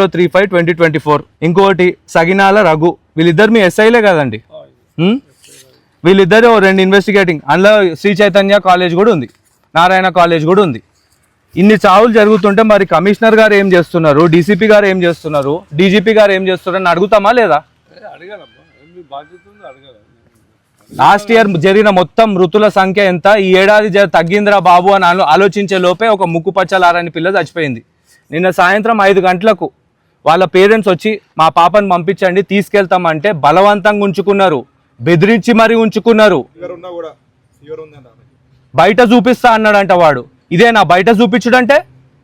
035/2024. ఇంకోటి సగినాల రఘు, వీళ్ళిద్దరు మీ ఎస్ఐలే కదండి. వీళ్ళిద్దరు 2 ఇన్వెస్టిగేటింగ్, అందులో శ్రీ చైతన్య కాలేజ్ కూడా ఉంది, నారాయణ కాలేజ్ కూడా ఉంది. ఇన్ని చావులు జరుగుతుంటే మరి కమిషనర్ గారు ఏం చేస్తున్నారు, డీసీపీ గారు ఏం చేస్తున్నారు, డీజీపీ గారు ఏం చేస్తున్నారు అని అడుగుతామా లేదా? లాస్ట్ ఇయర్ జరిగిన మొత్తం మృతుల సంఖ్య ఎంత, ఈ ఏడాది తగ్గిందిరా బాబు అని ఆలోచించే లోపే ఒక ముక్కు పచ్చలారని పిల్ల చచ్చిపోయింది. నిన్న సాయంత్రం 5 గంటలకు వాళ్ళ పేరెంట్స్ వచ్చి మా పాపను పంపించండి తీసుకెళ్తామంటే బలవంతంగా ఉంచుకున్నారు, బెదిరించి మరీ ఉంచుకున్నారు. బయట చూపిస్తా అన్నాడంట వాడు. ఇదేనా బయట చూపించుడంటే?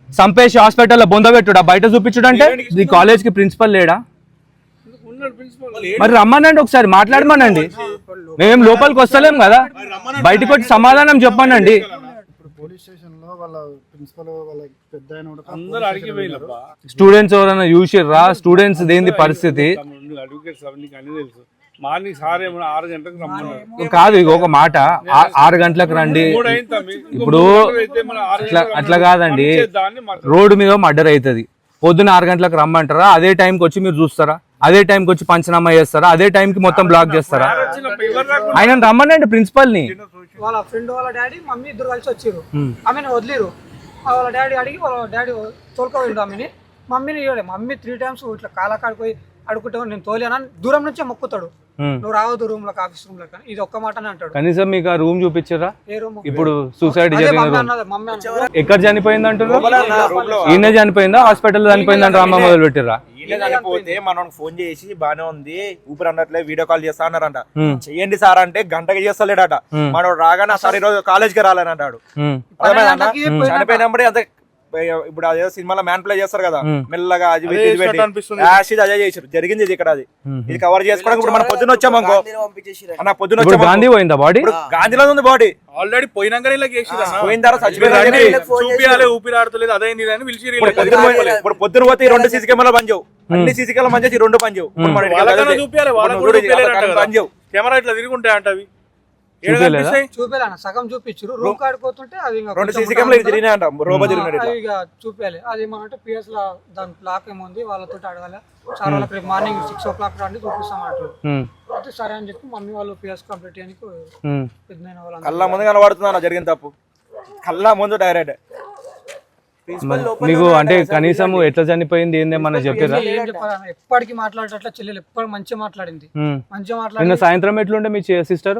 సంపేష్ హాస్పిటల్లో బొందబెట్టుడా బయట చూపించుడంటే? ఈ కాలేజ్కి ప్రిన్సిపల్ లేడా? మరి రమ్మనండి, ఒకసారి మాట్లాడమనండి. మేమేం లోపలికి వస్తలేం కదా, బయటకు వచ్చి సమాధానం చెప్పానండి. స్టూడెంట్స్ ఎవరైనా చూసిర్రా? స్టూడెంట్స్ దేని పరిస్థితి కాదు. ఒక మాట, 6 గంటలకు రండి. ఇప్పుడు అట్లా కాదండి, రోడ్డు మీద మర్డర్ అవుతుంది, పొద్దున 6 గంటలకు రమ్మంటారా? అదే టైంకి వచ్చి మీరు చూస్తారా? అదే టైంకి వచ్చి పంచనామా చేస్తారా? అదే టైంకి మొత్తం బ్లాక్ చేస్తారా? ఆయన రమ్మనండి ప్రిన్సిపల్ ని. వాళ్ళ ఫ్రెండ్ వాళ్ళ డాడీ మమ్మీ ఇద్దరు కలిసి వచ్చారు, ఆమెను వదిలేరు. వాళ్ళ డాడీ అడిగి వాళ్ళ డాడీ తోలుకోపోయిండు ఆమెని. మమ్మీని ఇవ్వలే. మమ్మీ 3 టైమ్స్ ఇట్లా కాలకాడిపోయి అడుగుతావు, నేను తోలేనా దూరం నుంచే మొక్కుతాడు, నువ్వు రావద్దు రూమ్ లోకి, ఆఫీస్ రూమ్ లోకి. ఇది ఒక్క మాటనే అంటాడు. కనీసం మీకు ఆ రూమ్ చూపించారా? ఏ రూమ్? ఇప్పుడు సూసైడ్ ఎక్కడ చనిపోయింది అంటున్నారు? ఈయన చనిపోయిందా, హాస్పిటల్ చనిపోయిందా అంటే అమ్మ మొదలు పెట్టిరా? చనిపోతే మనం ఫోన్ చేసి బానే ఉంది, ఊపిరి అన్నట్లే వీడియో కాల్ చేస్తా అన్నారంట. చెయ్యండి సార్ అంటే గంటకి చేస్తలేడట. మనోడు రాగానే సార్ ఈరోజు కాలేజ్కి రాలని అంటాడు. చనిపోయినప్పుడే అంతే. ఇప్పుడు అదే సినిమాలో మ్యాన్ ప్లే చేస్తారు కదా, మెల్లగా అదే చేసారు. జరిగింది ఇది ఇక్కడ. అది ఇది కవర్ చేసుకోవడానికి ఇప్పుడు మనం పొద్దున వచ్చాము అనుకో అన్న, పొద్దున వచ్చాము. గాంధీ పోయిందా బాడీ? గాంధీలో ఉంది బాడీ ఆల్రెడీ పోయినాక పోయిన తర్వాత చచ్చిపోయింది. ఊపిరి ఆడుతలేదు అదైంది అని పిలిచి ఇప్పుడు పొద్దున పోతే 2 సీసీ కెమెరా పనిచేవు, అన్ని సీసీ కెమెరా పనిచేసి 2 పనిచేవు. పనిచేవు కెమెరా ఇట్లా తిరుగుంటాయి అంటే అవి చూపేయాలి. సగం చూపించారు, రూమ్ కాడిపోతుంటే అది చూపించాలి. అది ఏమంటే పిఎస్ లా దాని బ్లాక్ ఏముంది, వాళ్ళతో అడగాలి. సార్ వాళ్ళకి రేపు మార్నింగ్ 6 o'clock రండి చూపిస్తామంటారు. అయితే సరే అని చెప్పి మమ్మీ వాళ్ళు పిఎస్ కంప్లీట్ చేయడానికి పెద్ద వాళ్ళు కళ్ళ ముందు కనబడుతుంది జరిగిన తప్పు, కళ్ళ ముందు డైరెక్ట్. మీకు అంటే కనీసం ఎట్లా చనిపోయింది ఏందేమన్నా చెప్పారా? ఎప్పటికీ మాట్లాడేటట్లా చెల్లెలు ఎప్పుడు మంచిగా మాట్లాడింది, మంచిగా మాట్లాడి. సాయంత్రం ఎట్లుండే మీ సిస్టర్?